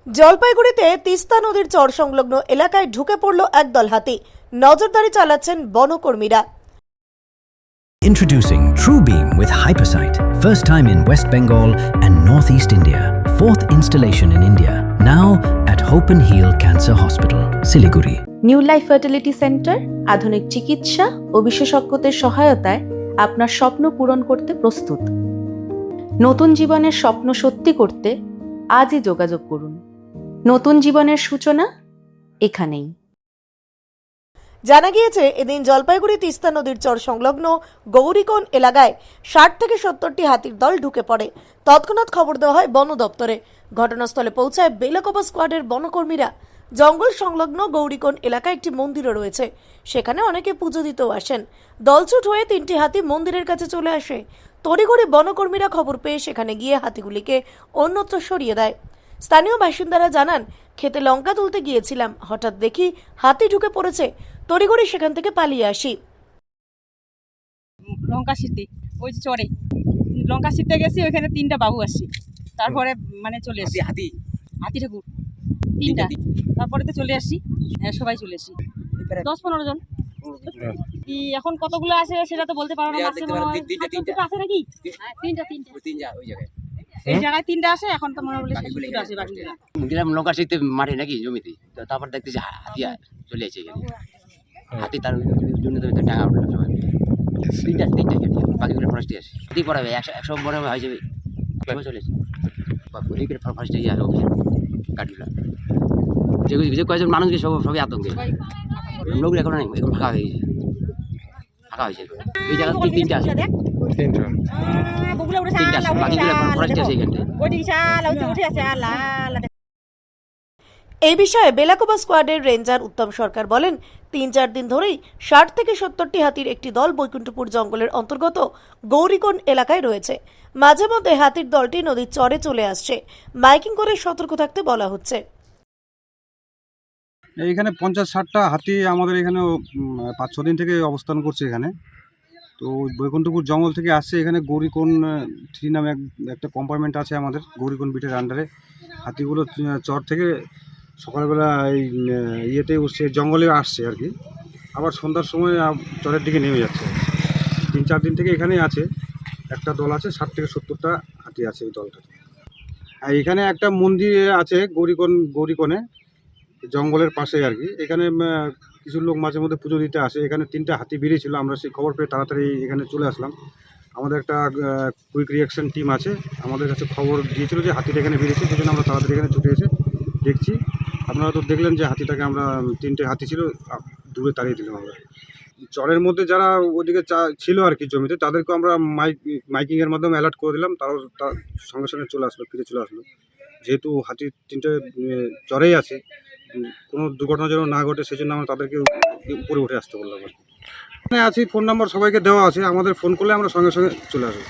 জলপাইগুড়িতে তিস্তা নদীর চর সংলগ্ন এলাকায় ঢুকে পড়ল একদল হাতি। নজরদারি চালাচ্ছেন বনকর্মীরা। Introducing TrueBeam with Hypersight, first time in West Bengal and Northeast India. Fourth installation in India, now at Hope and Heal Cancer Hospital, Siliguri. New life fertility centre আধুনিক চিকিৎসা ও বিশেষজ্ঞদের সহায়তায় আপনার স্বপ্ন পূরণ করতে প্রস্তুত। নতুন জীবনের স্বপ্ন সত্যি করতে আজই যোগাযোগ করুন। নতুন জীবনের সূচনা এখানেই। জানা গিয়েছে, এদিন জলপাইগুড়ি তিস্তা নদীর চর সংলগ্ন গৌরীকোণ এলাকায় 60 থেকে 70টি হাতির দল ঢুকে পড়ে। তৎক্ষণাৎ খবর দেওয়া হয় বন দপ্তরে। ঘটনাস্থলে পৌঁছায় বেলাকোবা স্কোয়াডের বনকর্মীরা। জঙ্গল সংলগ্ন গৌরীকোণ এলাকায় একটি মন্দিরও রয়েছে, সেখানে অনেকে পুজো দিতেও আসেন। দলছুট হয়ে 3টি হাতি মন্দিরের কাছে চলে আসে। তড়িঘড়ি বনকর্মীরা খবর পেয়ে সেখানে গিয়ে হাতিগুলিকে অন্যত্র সরিয়ে দেয়। স্থানীয় বাসিন্দারা জানান, খেতে লঙ্কা তুলতে গিয়েছিলাম, হঠাৎ দেখি হাতি ঢুকে পড়েছে। তড়িঘড়ি সেখান থেকে পালিয়ে আসি। লঙ্কা ছিঁড়তে ওই যে চরে লঙ্কা ছিঁড়তে গেছি, ওইখানে 3টা বাবু আসছি। তারপরে মানে চলে এসছি, হাতি ঠাকুর 3টা। তারপরে তো চলে আসছি, সবাই চলে এসছি, 10-15 জন। কি এখন কতগুলো আছে সেটা তো বলতে পারবো না। আছে নাকি? 3টা এই জায়গায় 3টা আসে, এখন তো মনে বলে আছে বাকিগুলো। গেলাম লঙ্কা ছিঁড়তে মাঠে নাকি জমিতে, তো তারপর দেখতেছি হাতি চলে আসছে এখানে। হাতি তার জন্য তো টাকা উঠলো সবাই। 3টা বাকিগুলো ফরেস্টে আসে। হাতি পড়াবে 100 মনে হয়ে যাবে, চলে আসে ফরেস্টে গিয়ে আসে গাড়িগুলো। যে কয়েকজন মানুষ গিয়ে সবই আতঙ্কে, লোকগুলো এখন নেই, এখন ফাঁকা হয়ে গেছে, ফাঁকা হয়েছে। এই জায়গা 3টা আছে, 3টা বাকিগুলো ফরেস্টে আছে এখানটা। এই বিষয়ে বেলাকোবা স্কোয়াডের রেঞ্জার উত্তম সরকার বলেন, 3-4 দিন ধরেই 60 থেকে 70টি হাতির একটি দল বৈকুণ্ঠপুর জঙ্গলের অন্তর্গত গৌরীকোণ এলাকায় রয়েছে। মাঝে মধ্যে হাতির দলটি নদীর চরে চলে আসছে। মাইকিং করে সতর্ক থাকতে বলা হচ্ছে। এইখানে 50-60টা হাতি আমাদের এখানে 5-6 দিন থেকে অবস্থান করছে এখানে। তো বৈকুণ্ঠপুর জঙ্গল থেকে আসছে এখানে। গৌরীকোণ 3 নামে একটা কম্পার্টমেন্ট আছে আমাদের গৌরীকোণ বিটের আন্ডারে। হাতিগুলো চর থেকে সকালবেলা এই ইয়েতে উঠছে, জঙ্গলে আসছে আর কি, আবার সন্ধ্যার সময় চরের দিকে নেমে যাচ্ছে। 3-4 দিন থেকে এখানেই আছে। একটা দল আছে, 60 থেকে 70টা হাতি আছে এই দলটাতে। আর এখানে একটা মন্দির আছে গৌরীকোণে, জঙ্গলের পাশে আর কি। এখানে কিছু লোক মাঝে মধ্যে পুজো দিতে আসে। এখানে 3টা হাতি বেরিয়েছিল, আমরা সেই খবর পেয়ে তাড়াতাড়ি এখানে চলে আসলাম। আমাদের একটা কুইক রিয়াকশন টিম আছে, আমাদের কাছে খবর দিয়েছিল যে হাতিটা এখানে বেরিয়েছে, সেই জন্য আমরা তাড়াতাড়ি এখানে ছুটে এসে দেখছি। আপনারা তো দেখলেন যে হাতিটাকে আমরা 3টে হাতি ছিল দূরে তাড়িয়ে দিলাম আমরা। চরের মধ্যে যারা ওদিকে ছিল আর কি জমিতে, তাদেরকে আমরা মাইকিংয়ের মাধ্যমে অ্যালার্ট করে দিলাম। তারাও সঙ্গে সঙ্গে ফিরে চলে আসলো। যেহেতু হাতি 3টে চরেই আছে, কোনো দুর্ঘটনা যেন না ঘটে, সেই জন্য আমরা তাদেরকে উপরে উঠে আসতে বললাম আর কি। এখানে আছি, ফোন নাম্বার সবাইকে দেওয়া আছে, আমাদের ফোন করলে আমরা সঙ্গে সঙ্গে চলে আসবো।